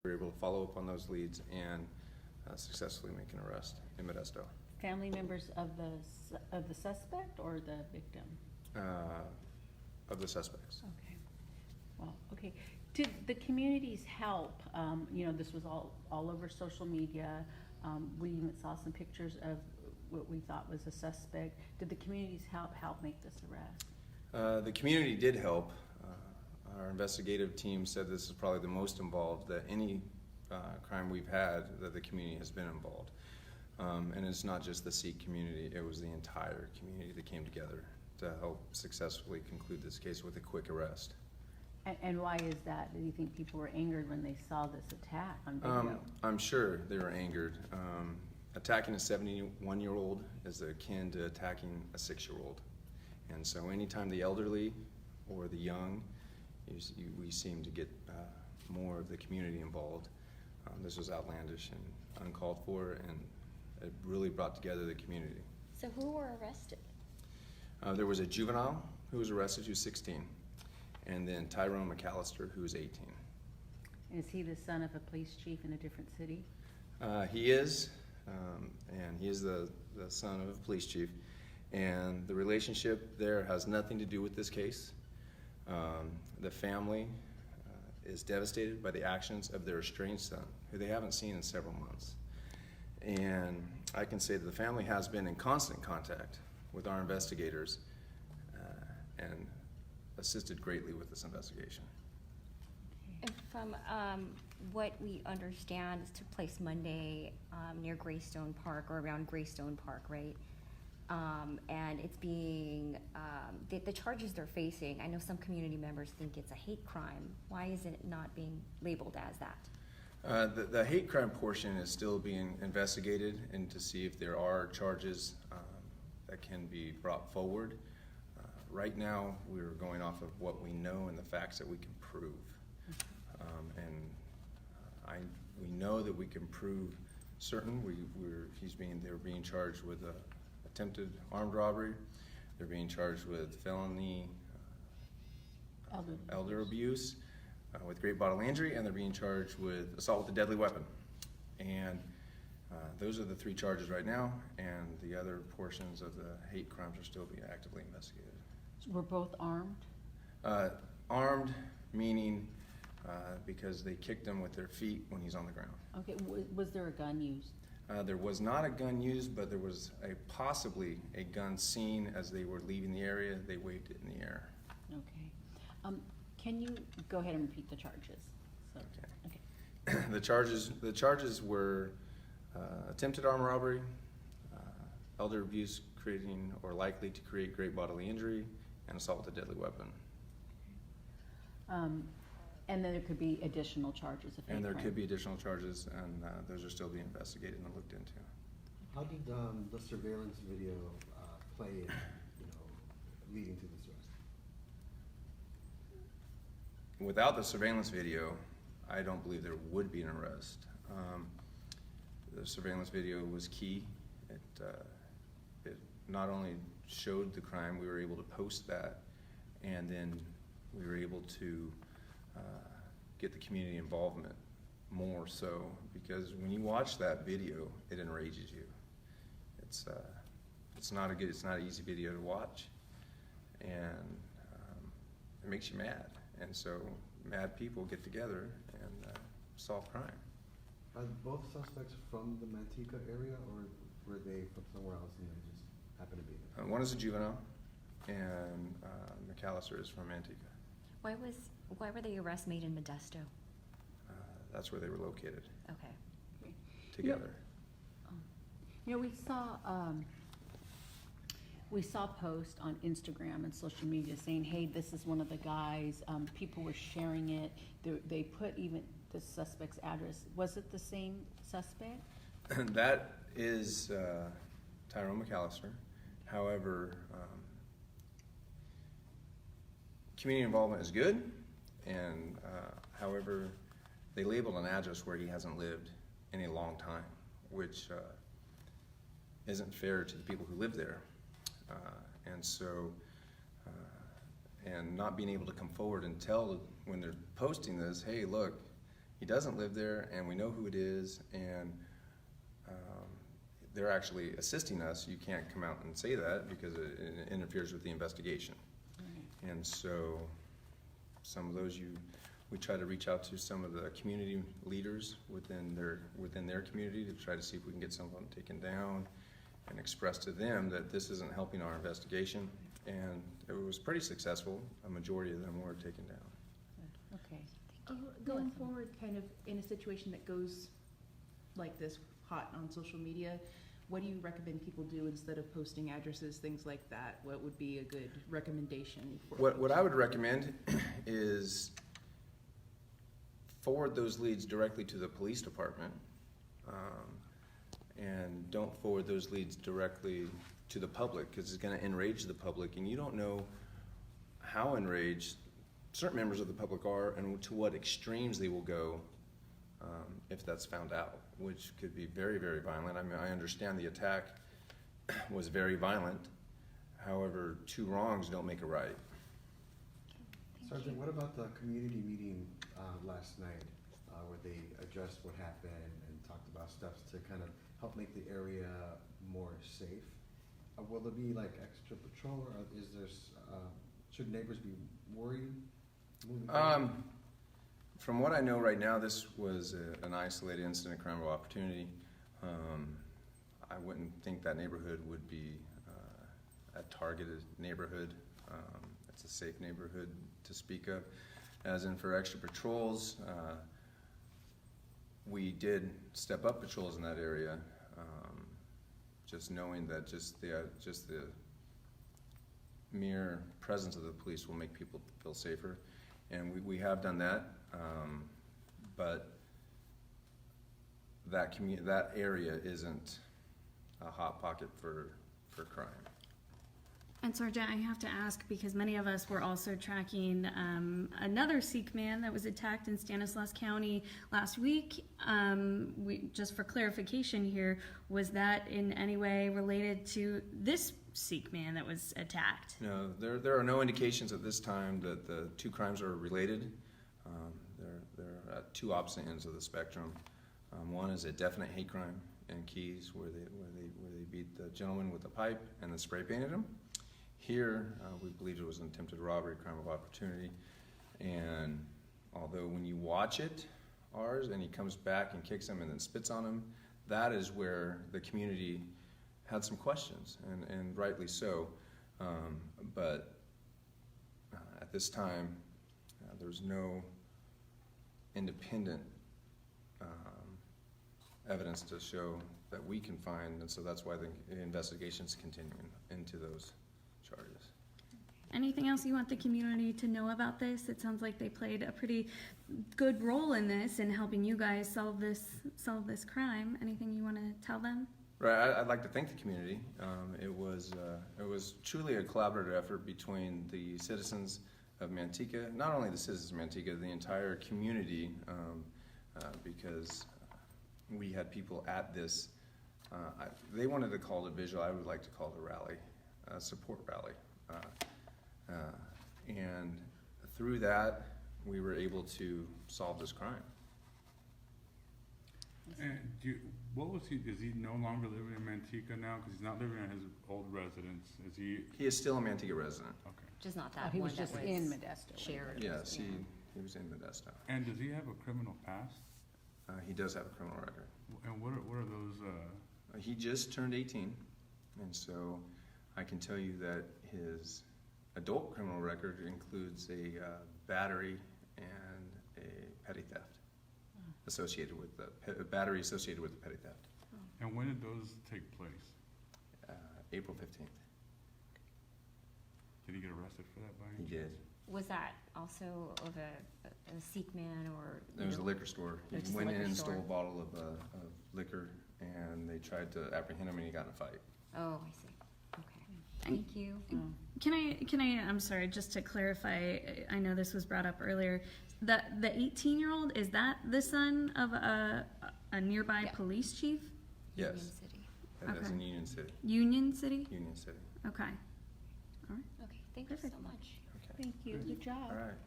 We were able to follow up on those leads and successfully make an arrest in Modesto. Family members of the suspect or the victim? Of the suspects. Okay. Well, okay. Did the communities help? This was all over social media. We even saw some pictures of what we thought was a suspect. Did the communities help make this arrest? The community did help. Our investigative team said this is probably the most involved that any crime we've had that the community has been involved. And it's not just the Sikh community, it was the entire community that came together to help successfully conclude this case with a quick arrest. And why is that? Do you think people were angered when they saw this attack on video? I'm sure they were angered. Attacking a 71-year-old is akin to attacking a 6-year-old. And so anytime the elderly or the young, we seem to get more of the community involved. This was outlandish and uncalled for, and it really brought together the community. So who were arrested? There was a juvenile who was arrested, who was 16, and then Tyrone McAllister, who was 18. Is he the son of a police chief in a different city? He is, and he is the son of a police chief, and the relationship there has nothing to do with this case. The family is devastated by the actions of their estranged son, who they haven't seen in several months. And I can say that the family has been in constant contact with our investigators and assisted greatly with this investigation. And from what we understand, this took place Monday near Greystone Park, or around Greystone Park, right? And it's being, the charges they're facing, I know some community members think it's a hate crime. Why is it not being labeled as that? The hate crime portion is still being investigated, and to see if there are charges that can be brought forward. Right now, we're going off of what we know and the facts that we can prove. We know that we can prove certain. They're being charged with attempted armed robbery. They're being charged with felony elder abuse with great bodily injury, and they're being charged with assault with a deadly weapon. And those are the 3 charges right now, and the other portions of the hate crimes are still being actively investigated. Were both armed? Armed, meaning because they kicked him with their feet when he's on the ground. Okay, was there a gun used? There was not a gun used, but there was possibly a gun seen as they were leaving the area. They waved it in the air. Okay. Can you go ahead and repeat the charges? Okay. The charges were attempted armed robbery, elder abuse creating or likely to create great bodily injury, and assault with a deadly weapon. And then there could be additional charges of hate And there crime. could be additional charges, and those are still being investigated and looked into. How did the surveillance video play in, leading to this arrest? Without the surveillance video, I don't believe there would be an arrest. The surveillance video was key. It not only showed the crime, we were able to post that, and then we were able to get the community involvement more so, because when you watch that video, it enrages you. It's not an easy video to watch, and it makes you mad. And so mad people get together and solve crime. Are both suspects from the Manteca area, or were they from somewhere else and they just happened to be there? One is a juvenile, and McAllister is from Manteca. Why were the arrests made in Modesto? That's where they were located Okay. together. We saw posts on Instagram and social media saying, hey, this is one of the guys. People were sharing it. They put even the suspect's address. Was it the same suspect? That is Tyrone McAllister. However, community involvement is good, and however, they labeled an address where he hasn't lived in a long time, which isn't fair to the people who live there. And so, and not being able to come forward and tell when they're posting this, hey, look, he doesn't live there, and we know who it is, and they're actually assisting us. You can't come out and say that because it interferes with the investigation. Right. And so some of those we try to reach out to some of the community leaders within their community to try to see if we can get some of them taken down and express to them that this isn't helping our investigation. And it was pretty successful. A majority of them were taken down. Okay. Going forward, kind of in a situation that goes like this, hot on social media, what do you recommend people do instead of posting addresses, things like that? What would be a good recommendation for What I would recommend is forward those leads directly to the police department, and don't forward those leads directly to the public, because it's going to enrage the public, and you don't know how enraged certain members of the public are and to what extremes they will go if that's found out, which could be very, very violent. I mean, I understand the attack was very violent. However, two wrongs don't make a right. Sergeant, what about the community meeting last night where they addressed what happened and talked about steps to kind of help make the area more safe? Will there be like extra patrol, or should neighbors be worried moving forward? From what I know right now, this was an isolated incident, crime of opportunity. I wouldn't think that neighborhood would be a targeted neighborhood. It's a safe neighborhood to speak of. As in for extra patrols, we did step up patrols in that area, just knowing that just the mere presence of the police will make people feel safer. And we have done that, but that area isn't a hot pocket for crime. And Sergeant, I have to ask, because many of us were also tracking another Sikh man that was attacked in Stanislaus County last week. Just for clarification here, was that in any way related to this Sikh man that was attacked? No, there are no indications at this time that the two crimes are related. They're at two opposite ends of the spectrum. One is a definite hate crime in Keys, where they beat the gentleman with the pipe and then spray painted him. Here, we believe it was an attempted robbery, crime of opportunity. And although when you watch it, ours, and he comes back and kicks him and then spits on him, that is where the community had some questions, and rightly so. But at this time, there's no independent evidence to show that we can find, and so that's why the investigation's continuing into those charges. Anything else you want the community to know about this? It sounds like they played a pretty good role in this, in helping you guys solve this crime. Anything you want to tell them? Right, I'd like to thank the community. It was truly a collaborative effort between the citizens of Manteca, not only the citizens of Manteca, the entire community, because we had people at this. They wanted to call it a vigil. I would like to call it a rally, a support rally. And through that, we were able to solve this crime. And is he no longer living in Manteca now? Because he's not living at his old residence. Is he? He is still a Manteca resident. Okay. Just not that Oh, he one was that just in Modesto. shared. Yes, he was in Modesto. And does he have a criminal past? He does have a criminal record. And what are those? He just turned 18, and so I can tell you that his adult criminal record includes a battery and a petty theft associated with the battery associated with the petty theft. And when did those take place? April 15th. Did he get arrested for that by any He did. Was that also of a Sikh man, or? There was a liquor store. It was He just a went in liquor and store. stole a bottle of liquor, and they tried to apprehend him, and he got in a fight. Oh, I see. Okay. Thank you. Can I, I'm sorry, just to clarify, I know this was brought up earlier, the 18-year-old, is that the son of a nearby Yeah. police chief? Yes, Union City. that is in Okay. Union City. Union City? Union City. Okay. Okay, thank you so Perfect. much. Okay. Thank you, good job. All right.